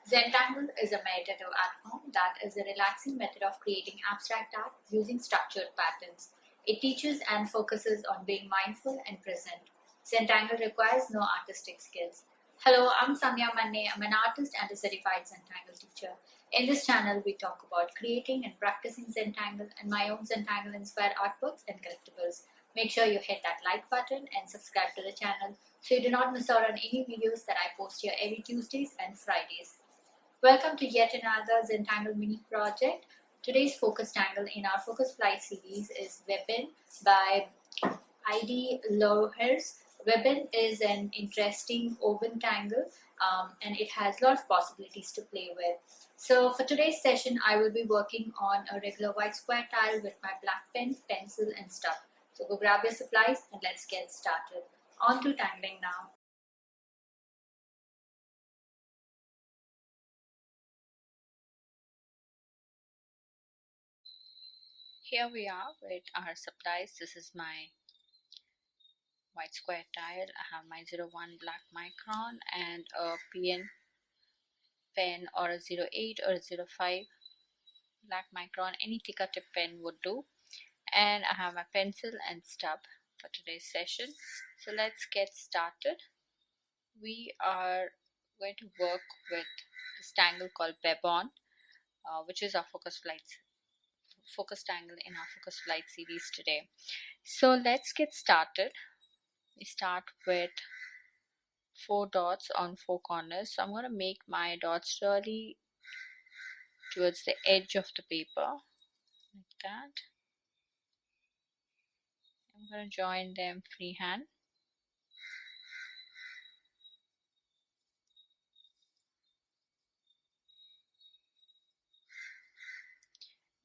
Zentangle is a meditative art form that is a relaxing method of creating abstract art using structured patterns. It teaches and focuses on being mindful and present. Zentangle requires no artistic skills. Hello, I'm SANDHYA MANNE. I'm an artist and a certified Zentangle teacher. In this channel, we talk about creating and practicing Zentangle and my own Zentangle inspired artworks and collectibles. Make sure you hit that like button and subscribe to the channel so you do not miss out on any videos that I post here every Tuesdays and Fridays. Welcome to yet another Zentangle Mini Project. Today's focus tangle in our Focus Flight series is WEBEN by ID Lohers. WEBEN is an interesting woven tangle and it has a lot of possibilities to play with. So for today's session, I will be working on a regular white square tile with my black pen, pencil and stuff. So go grab your supplies and let's get started. On to tangling now. Here we are with our supplies. This is my white square tile. I have my 01 black micron and a PN pen or a 08 or a 05 black micron. Any thicker tip pen would do. And I have my pencil and stub for today's session. So let's get started. We are going to work with this tangle called WEBEN, which is our focus tangle in our Focus Flight series today. So let's get started. We start with 4 dots on 4 corners. So I'm going to make my dots really towards the edge of the paper, like that. I'm going to join them freehand.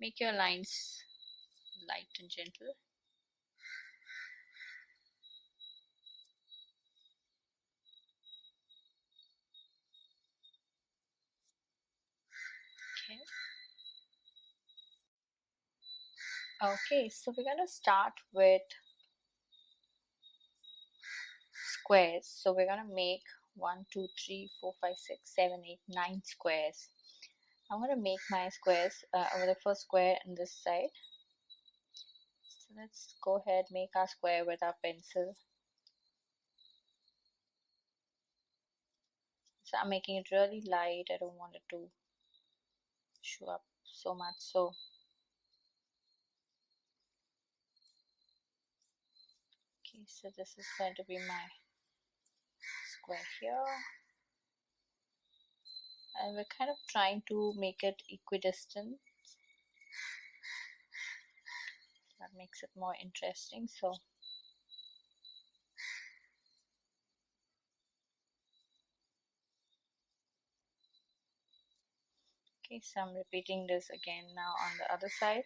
Make your lines light and gentle. Okay, so we're going to start with squares. So we're going to make 1, 2, 3, 4, 5, 6, 7, 8, 9 squares. I'm going to make my squares over the first square on this side. So let's go ahead, make our square with our pencil. So I'm making it really light. I don't want it to show up so much. So okay, so this is going to be my square here. And we're kind of trying to make it equidistant. That makes it more interesting. So okay, so I'm repeating this again now on the other side.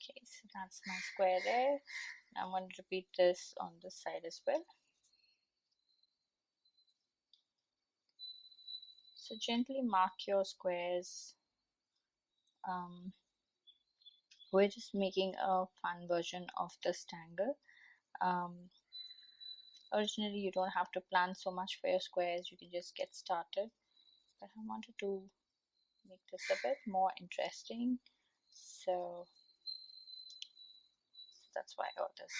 Okay, so that's my square there. I'm going to repeat this on this side as well. So gently mark your squares. We're just making a fun version of this tangle. Originally you don't have to plan so much for your squares, you can just get started, but I wanted to make this a bit more interesting, so that's why I wrote this.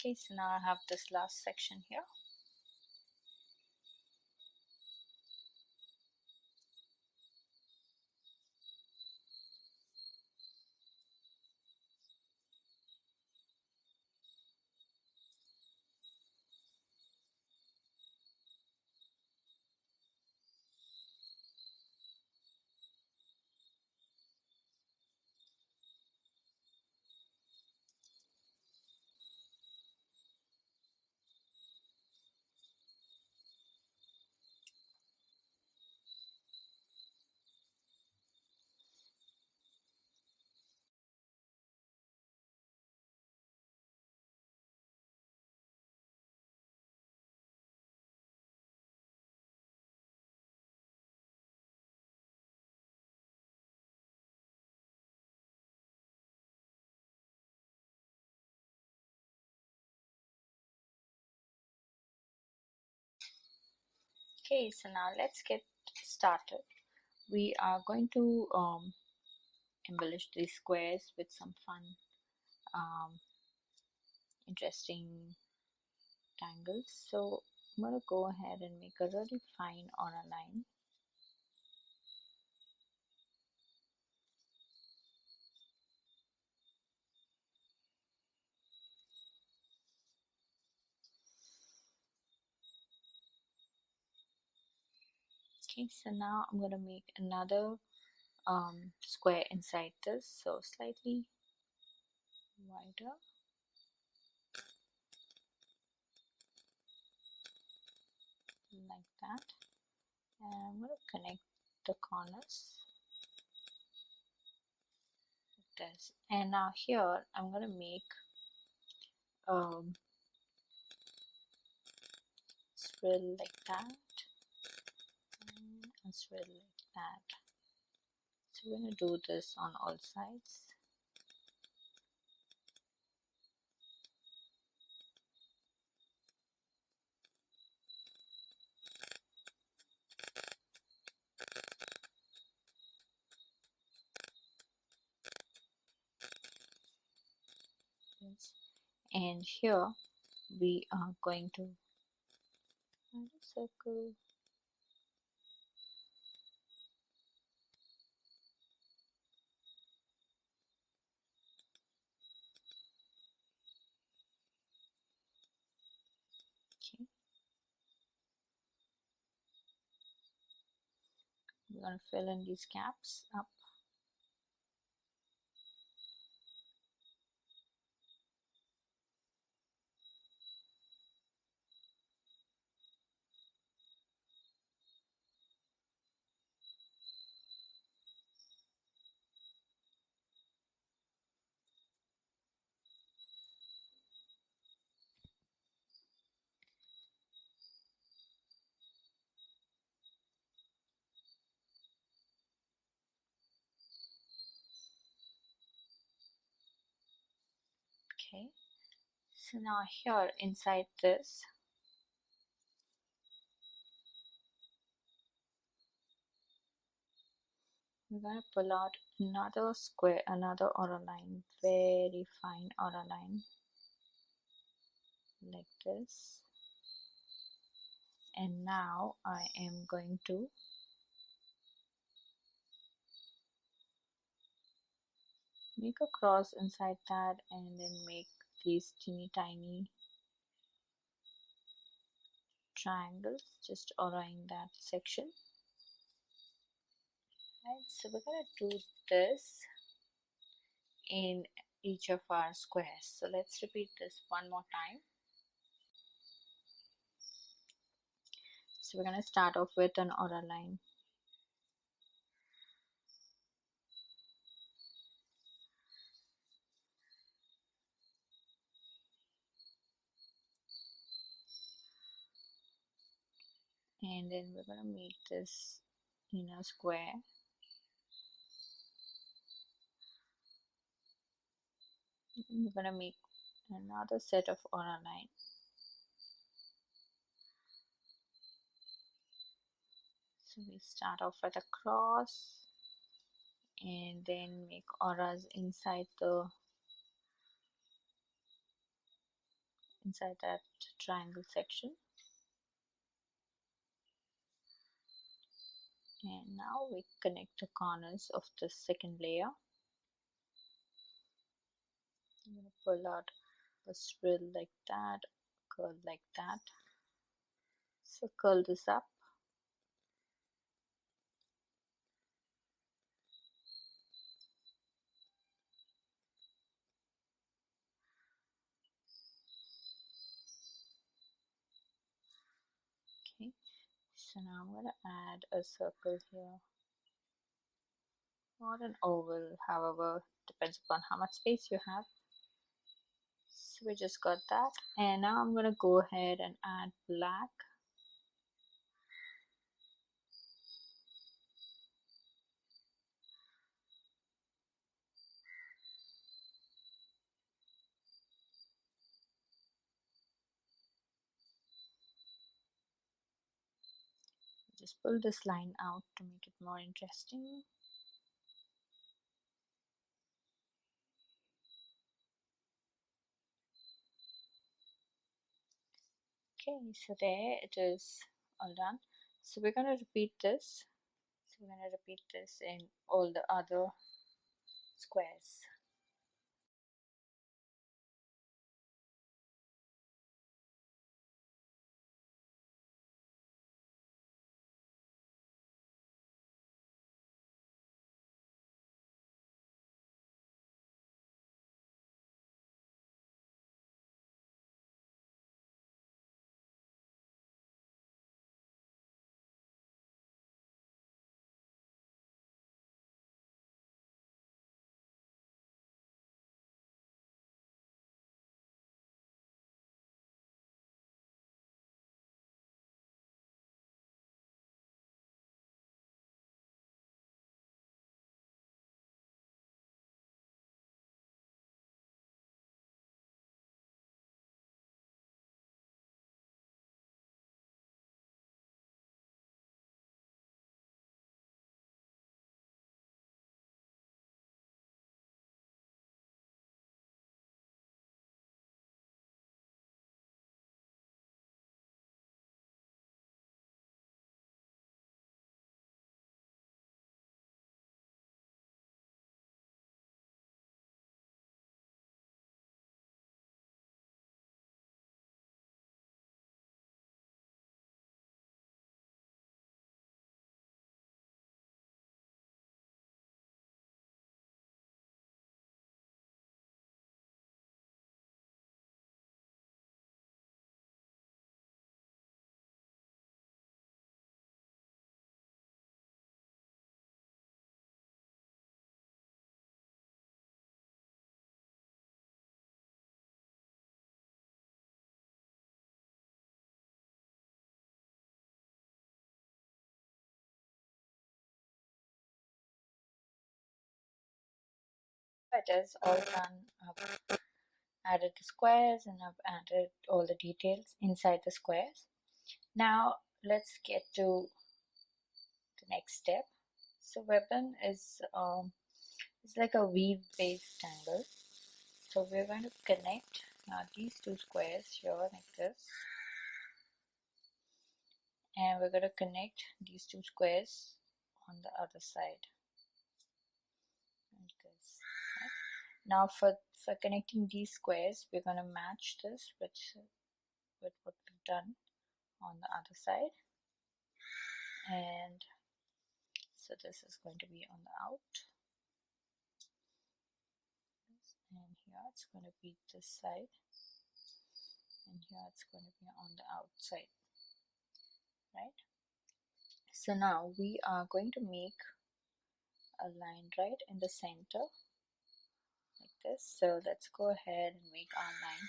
Okay, so now I have this last section here. Okay, so now let's get started. We are going to embellish these squares with some fun, interesting tangles. So I'm going to go ahead and make a really fine aura line. Okay, so now I'm going to make another square inside this, so slightly wider. Like that, and I'm going to connect the corners like this. And now here I'm going to make swirl like that and a swirl like that. So we're going to do this on all sides. Yes. And here we are going to add a circle. Okay. We're going to fill in these gaps up. Okay. So now here inside this, we're going to pull out another square, another aura line, very fine aura line like this. And now I am going to make a cross inside that and then make these teeny tiny triangles just around that section. Right, so we're going to do this in each of our squares. So let's repeat this one more time. So we're going to start off with an aura line. And then we're going to make this inner square. And we're going to make another set of aura line. So we start off with a cross and then make auras inside that triangle section. And now we connect the corners of the second layer. I'm going to pull out a swirl like that, curl like that. So curl this up. Okay, so now I'm going to add a circle here, or an oval, however, depends upon how much space you have. So we just got that, and now I'm going to go ahead and add black. just pull this line out to make it more interesting. Okay, so there it is all done. So we're going to repeat this. So we're going to repeat this in all the other squares. It is all done. I've added the squares and I've added all the details inside the squares. Now let's get to the next step. So WEBEN is it's like a weave based tangle. So we're going to connect these two squares here like this, and we're going to connect these two squares on the other side like this. Right? Now for connecting these squares, we're going to match this with what we've done on the other side, and so this is going to be on the out, and here it's going to be this side, and here it's going to be on the outside, right? So now we are going to make a line right in the center like this. So let's go ahead and make our line.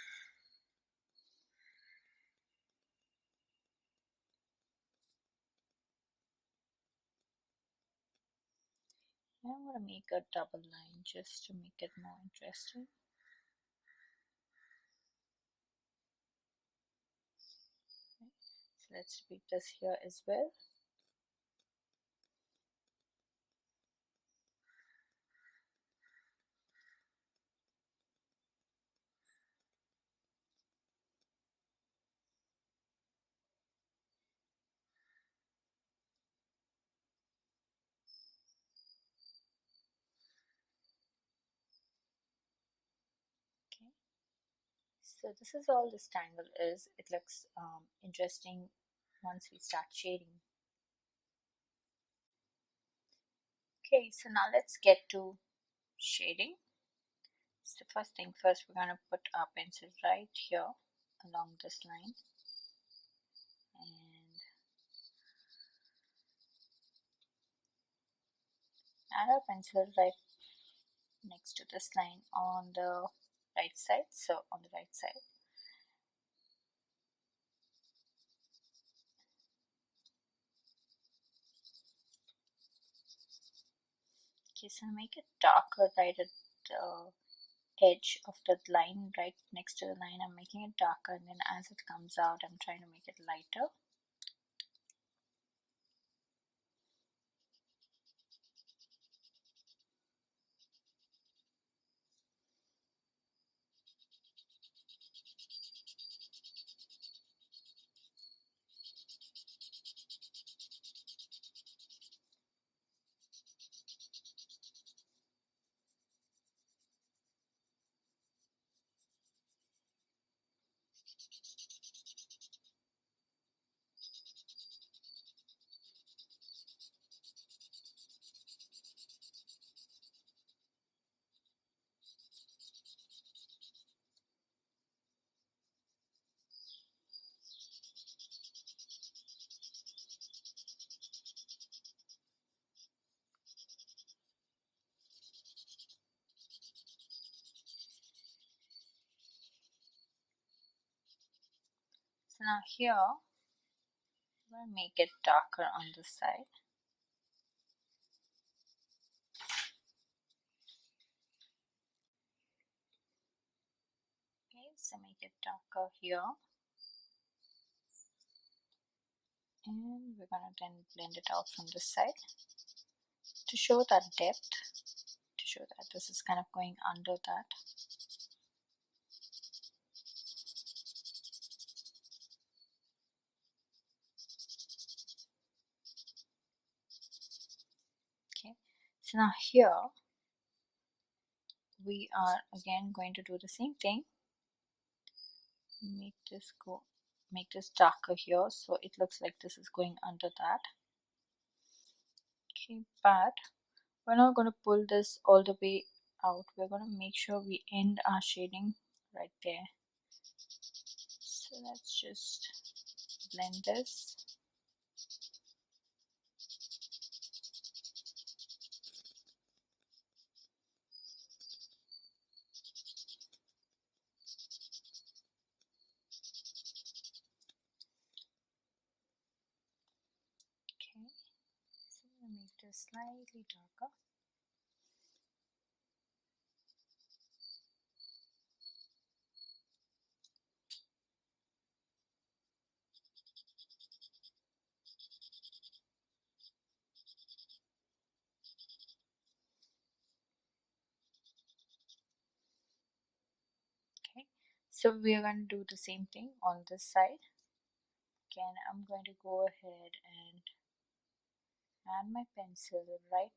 And I'm going to make a double line just to make it more interesting. Okay. So let's repeat this here as well. Okay. So this is all this tangle is. It looks interesting once we start shading. Okay, so now let's get to shading. So first thing first, we're going to put our pencil right here along this line, and add our pencil right next to this line on the right side. So on the right side. Okay, so make it darker right at the edge of the line, right next to the line. I'm making it darker, and then as it comes out, I'm trying to make it lighter. now here I'm going to make it darker on this side. Okay, so make it darker here. And we're going to then blend it out from this side to show that depth, to show that this is kind of going under that. Okay, so now here we are again going to do the same thing. Make this darker here so it looks like this is going under that. Okay, but we're not going to pull this all the way out. We're going to make sure we end our shading right there. So let's just blend this. Okay, so we'll make this slightly darker. Okay, so we are going to do the same thing on this side. Again, I'm going to go ahead and add my pencil right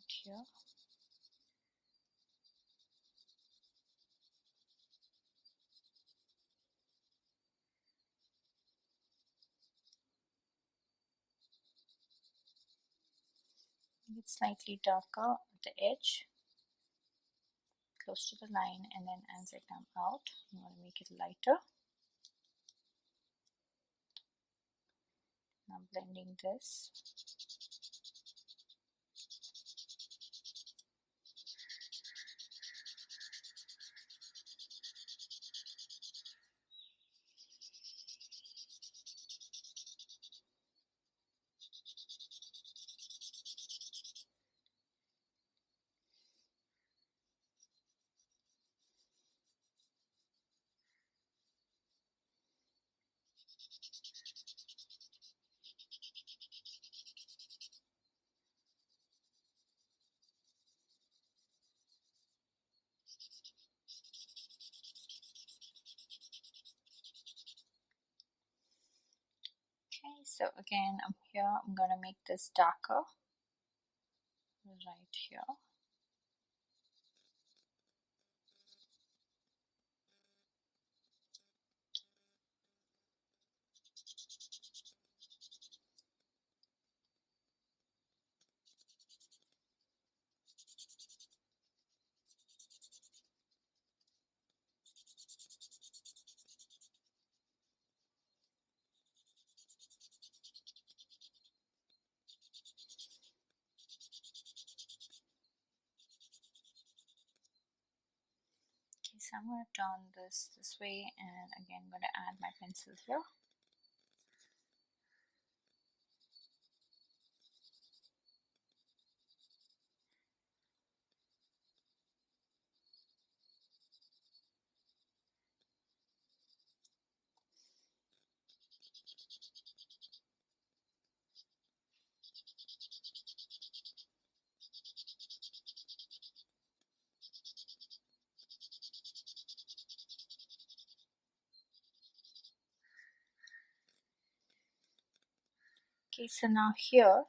here. Make it slightly darker at the edge, close to the line, and then as I come out, I'm going to make it lighter. Now blending this. Okay, so again, I'm here. I'm going to make this darker right here. Okay, so I'm going to turn this way, and again, I'm going to add my pencil here. Okay, so now here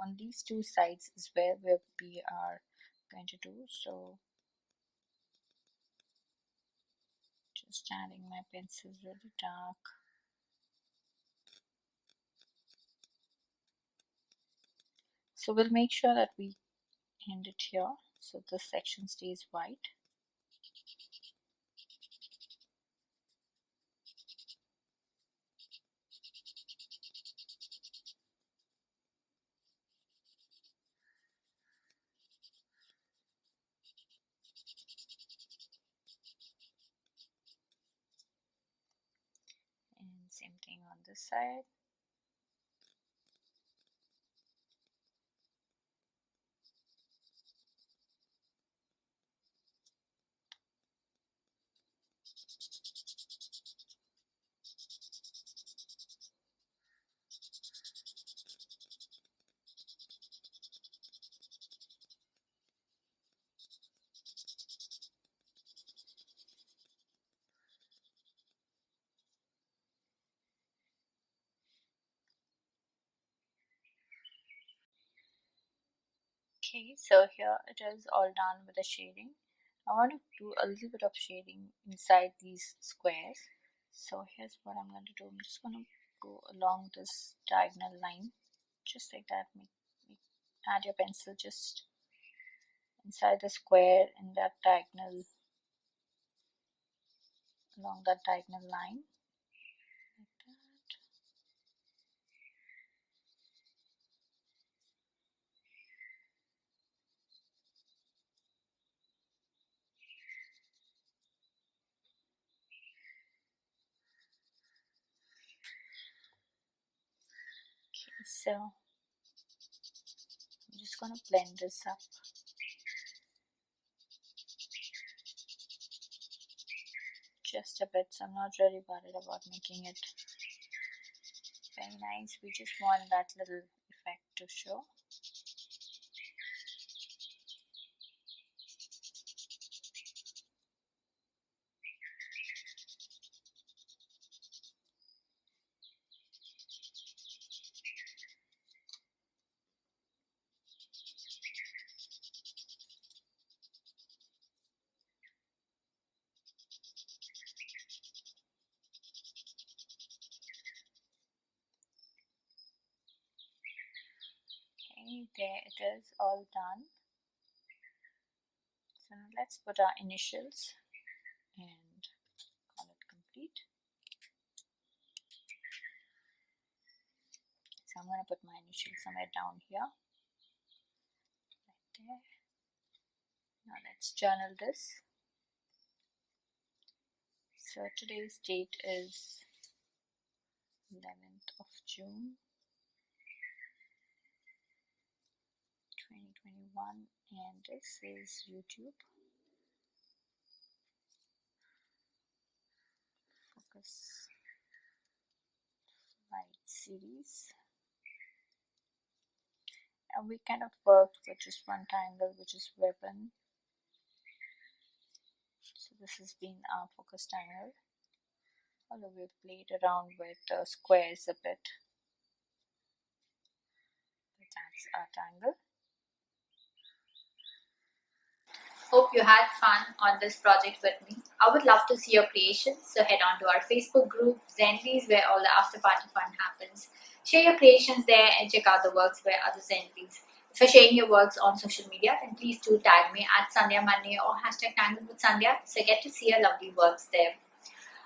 on these two sides is where we are going to do. So just adding my pencil really dark. So we'll make sure that we end it here so this section stays white. Same thing on this side. Okay, so here it is all done with the shading. I want to do a little bit of shading inside these squares. So here's what I'm going to do. I'm just going to go along this diagonal line, just like that. Add your pencil just inside the square in that diagonal, along that diagonal line, like that. Okay, so I'm just going to blend this up. Just a bit, so I'm not really worried about making it very nice. We just want that little effect to show. Okay, there it is, all done. So now let's put our initials and call it complete. So I'm going to put my initials somewhere down here, right there. Now let's journal this. So today's date is 11th of June 2021, and this is YouTube. Focus Light series. And we kind of worked with just one tangle, which is WEBEN. So this has been our focus tangle. Although we've played around with squares a bit. But that's our tangle. Hope you had fun on this project with me. I would love to see your creations, so head on to our Facebook group, Zenbeez, where all the after party fun happens. Share your creations there and check out the works by other Zenbeez. If you're sharing your works on social media, then please do tag me at SANDHYA MANNE or #Tangle with Sandhya, so I get to see your lovely works there.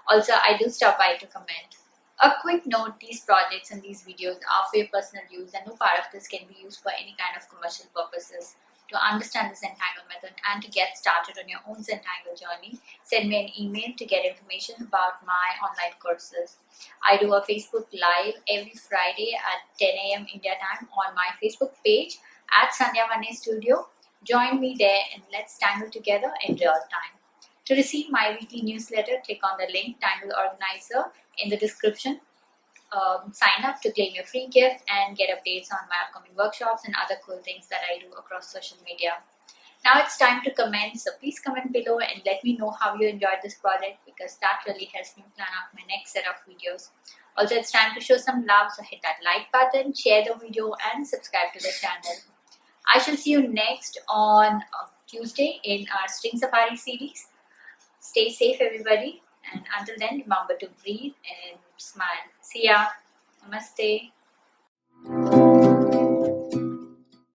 Also, I do stop by to comment. A quick note, these projects and these videos are for your personal use and no part of this can be used for any kind of commercial purposes. To understand the Zentangle method and to get started on your own Zentangle journey, send me an email to get information about my online courses. I do a Facebook Live every Friday at 10 a.m. India time on my Facebook page at SANDHYA MANNE Studio. Join me there and let's tangle together in real time. To receive my weekly newsletter, click on the link Tangle Organizer in the description. Sign up to claim your free gift and get updates on my upcoming workshops and other cool things that I do across social media. Now it's time to comment, so please comment below and let me know how you enjoyed this project, because that really helps me plan out my next set of videos. Also, it's time to show some love, so hit that like button, share the video and subscribe to the channel. I shall see you next on Tuesday in our String Safari series. Stay safe, everybody, and until then, remember to breathe and smile. See ya. Namaste.